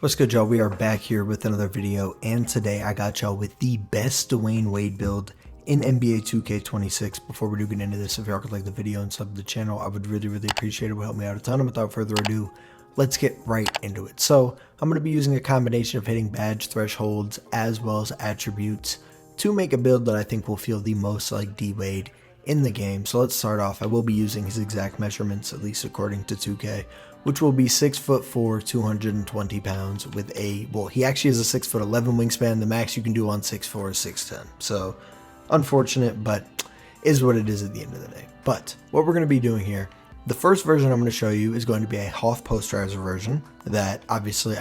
What's good, y'all? We are back here with another video, and today I got y'all with the best Dwyane Wade build in NBA 2K26. Before we do get into this, if y'all could like the video and sub to the channel, I would really appreciate it. It would help me out a ton. And without further ado, let's get right into it. So I'm going to be using a combination of hitting badge thresholds as well as attributes to make a build that I think will feel the most like D Wade in the game. So let's start off. I will be using his exact measurements, at least according to 2K, which will be 6'4", 220 pounds with he actually has a 6'11" wingspan. The max you can do on 6'4" is 6'10". So unfortunate, but is what it is at the end of the day. But what we're going to be doing here, the first version I'm going to show you is going to be a Hoff Posterizer version that obviously,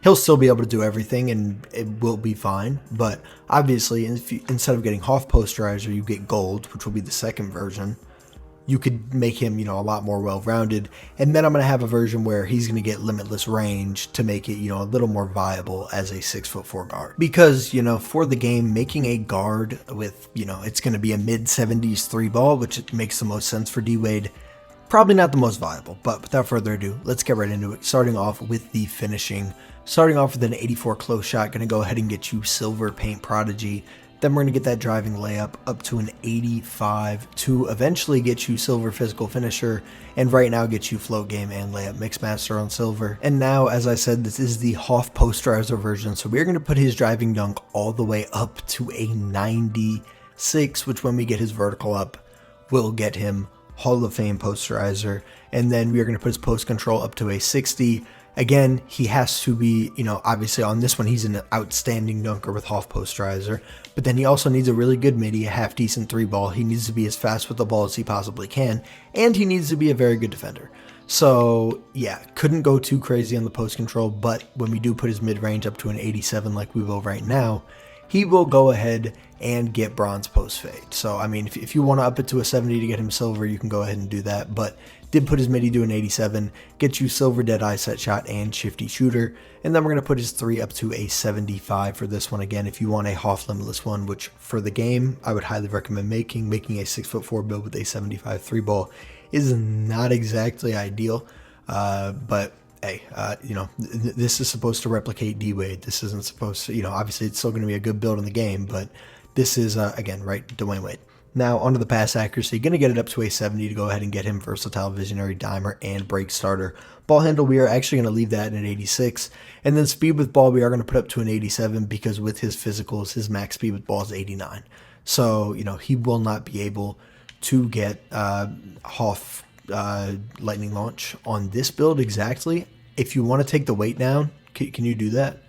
he'll still be able to do everything and it will be fine. But obviously, instead of getting Hoff Posterizer, you get Gold, which will be the second version. You could make him, a lot more well-rounded. And then I'm going to have a version where he's going to get limitless range to make it, a little more viable as a 6'4" guard. Because, for the game, making a guard with, it's going to be a mid-70s 3-ball, which makes the most sense for D Wade. Probably not the most viable, but without further ado, let's get right into it. Starting off with the finishing. Starting off with an 84 close shot, going to go ahead and get you Silver Paint Prodigy. Then we're going to get that driving layup up to an 85 to eventually get you Silver Physical Finisher, and right now get you Float Game and Layup Mixmaster on Silver. And now, as I said, this is the Hoff Posterizer version, so we're going to put his driving dunk all the way up to a 96, which when we get his vertical up, will get him Hall of Fame Posterizer. And then we are going to put his post control up to a 60. Again, he has to be, obviously on this one, he's an outstanding dunker with Hoff Posterizer, but then he also needs a really good midi, a half decent 3-ball. He needs to be as fast with the ball as he possibly can, and he needs to be a very good defender. So yeah, couldn't go too crazy on the post control, but when we do put his mid-range up to an 87 like we will right now, he will go ahead and get bronze post fade. So if you want to up it to a 70 to get him silver, you can go ahead and do that, but did put his midi to an 87, get you silver dead eye set shot and shifty shooter, and then we're going to put his 3 up to a 75 for this one. Again, if you want a Hoff limitless one, which for the game I would highly recommend making a 6'4" build with a 75 3-ball is not exactly ideal, but hey, this is supposed to replicate D Wade. This isn't supposed to, obviously it's still going to be a good build in the game, but this is, again, right, Dwyane Wade. Now, onto the pass accuracy, going to get it up to a 70 to go ahead and get him Versatile, Visionary, Dimer, and Break Starter. Ball handle, we are actually going to leave that at an 86. And then speed with ball, we are going to put up to an 87 because with his physicals, his max speed with ball is 89. So, he will not be able to get Hoff Lightning Launch on this build exactly. If you want to take the weight down, can you do that?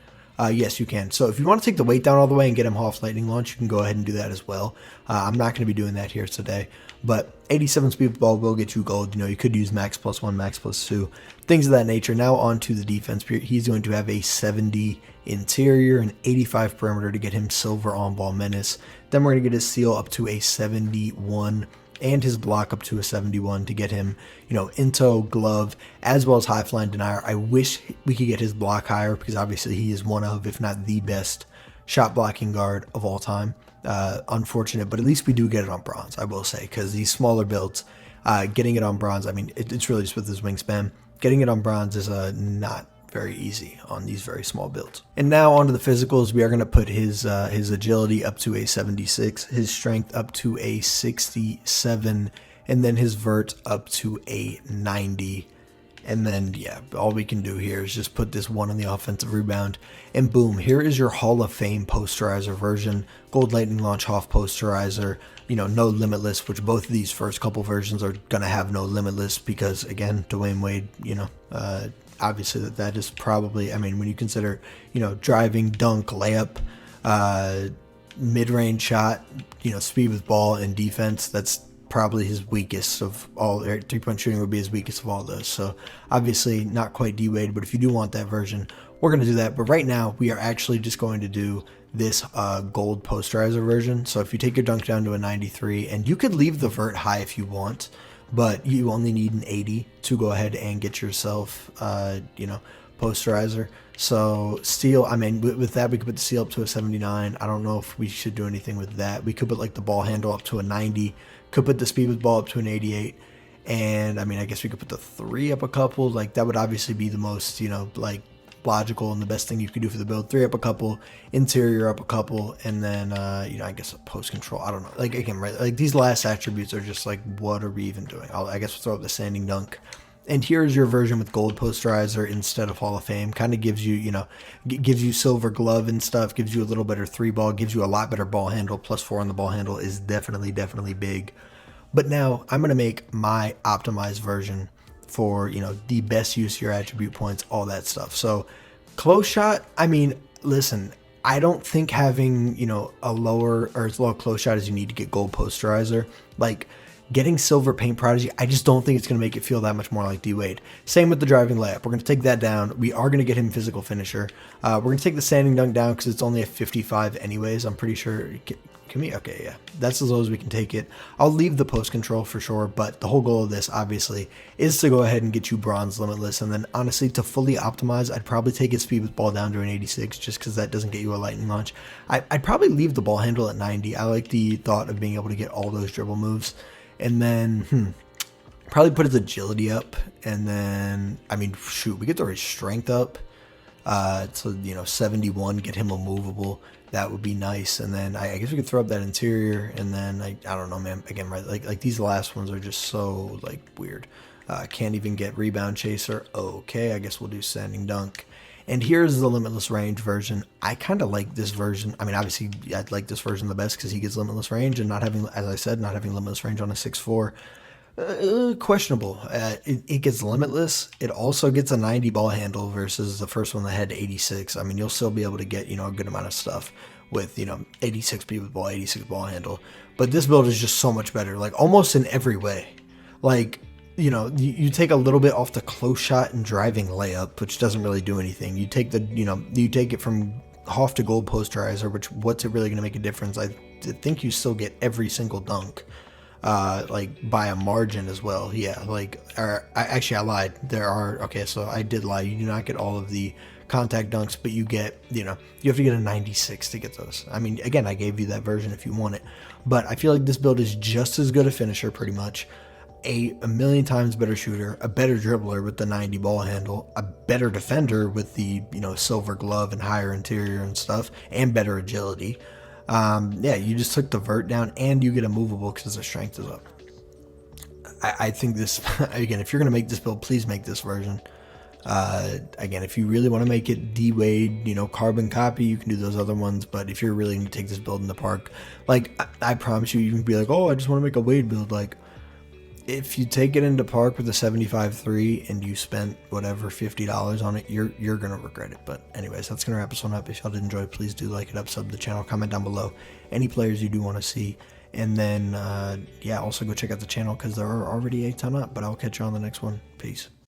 Yes, you can. So if you want to take the weight down all the way and get him Hoff Lightning Launch, you can go ahead and do that as well. I'm not going to be doing that here today, but 87 speed with ball will get you gold. You could use max +1, max +2, things of that nature. Now on to the defense. He's going to have a 70 interior and 85 perimeter to get him silver on ball menace. Then we're going to get his steal up to a 71 and his block up to a 71 to get him, into glove, as well as high flying denier. I wish we could get his block higher because obviously he is one of, if not the best, shot blocking guard of all time. Unfortunate, but at least we do get it on bronze, I will say, because these smaller builds, getting it on bronze, it's really just with his wingspan. Getting it on bronze is not very easy on these very small builds. And now onto the physicals, we are going to put his agility up to a 76, his strength up to a 67, and then his vert up to a 90. And then, yeah, all we can do here is just put this 1 on the offensive rebound, and boom, here is your Hall of Fame Posterizer version. Gold Lightning Launch Hoff Posterizer, no limitless, which both of these first couple versions are going to have no limitless because, again, Dwyane Wade, obviously that is probably, when you consider, driving, dunk, layup, mid-range shot, speed with ball and defense, that's probably his weakest of all. 3-point shooting would be his weakest of all those. So obviously not quite D Wade, but if you do want that version, we're going to do that. But right now we are actually just going to do this gold posterizer version. So if you take your dunk down to a 93, and you could leave the vert high if you want, but you only need an 80 to go ahead and get yourself, posterizer. So steal, with that we could put the steal up to a 79. I don't know if we should do anything with that. We could put like the ball handle up to a 90. Could put the speed with ball up to an 88. And I guess we could put the 3 up a couple. Like that would obviously be the most, logical and the best thing you could do for the build. 3 up a couple, interior up a couple, and then you know, I guess a post control. I don't know. Like again, right? Like these last attributes are just like, what are we even doing? I guess we'll throw up the standing dunk. And here's your version with gold posterizer instead of Hall of Fame. Kind of gives you, you know, gives you silver glove and stuff, gives you a little better 3-ball, gives you a lot better ball handle. +4 on the ball handle is definitely big. But now I'm going to make my optimized version for, you know, the best use of your attribute points, all that stuff. So close shot, I mean, listen, I don't think having, you know, a lower or as low close shot as you need to get gold posterizer, like getting silver paint prodigy, I just don't think it's going to make it feel that much more like Dwyane. Same with the driving layup. We're going to take that down. We are going to get him physical finisher. We're going to take the standing dunk down because it's only a 55 anyways. I'm pretty sure. Can we? Okay, yeah. That's as low as we can take it. I'll leave the post control for sure, but the whole goal of this, obviously, is to go ahead and get you bronze limitless. And then, honestly, to fully optimize, I'd probably take his speed with ball down to an 86 just because that doesn't get you a lightning launch. I'd probably leave the ball handle at 90. I like the thought of being able to get all those dribble moves. And then, probably put his agility up. And then, I mean, shoot, we get his strength up. So, you know, 71, get him immovable. That would be nice. And then I guess we could throw up that interior. And then, I don't know, man. Again, right, like these last ones are just so, like, weird. Can't even get rebound chaser. Okay, I guess we'll do standing dunk. And here's the limitless range version. I kind of like this version. I mean, obviously, I'd like this version the best because he gets limitless range and not having, as I said, not having limitless range on a 6'4". Questionable. It gets limitless. It also gets a 90 ball handle versus the first one that had 86. I mean, you'll still be able to get, you know, a good amount of stuff with, you know, 86 speed with ball, 86 ball handle. But this build is just so much better, like almost in every way. Like, you know, you take a little bit off the close shot and driving layup, which doesn't really do anything. You take the, you know, you take it from Hoff to gold posterizer, which what's it really going to make a difference? I think you still get every single dunk, like by a margin as well. Yeah, like, actually I lied. There are, okay, so I did lie. You do not get all of the contact dunks, but you get, you know, you have to get a 96 to get those. I mean, again, I gave you that version if you want it, but I feel like this build is just as good a finisher pretty much. A million times better shooter, a better dribbler with the 90 ball handle, a better defender with the, you know, silver glove and higher interior and stuff, and better agility. Yeah, you just took the vert down and you get a movable because the strength is up. I think this, again, if you're going to make this build, please make this version. Again, if you really want to make it D-Wade, you know, carbon copy, you can do those other ones. But if you're really going to take this build in the park, like, I promise you, you can be like, oh, I just want to make a Wade build. Like, if you take it into park with a 75-3 and you spent whatever $50 on it, you're gonna regret it. But anyways, that's gonna wrap this one up. If y'all did enjoy, please do like it up, sub the channel, comment down below any players you do want to see, and then yeah, also go check out the channel because there are already a ton up. But I'll catch you on the next one. Peace.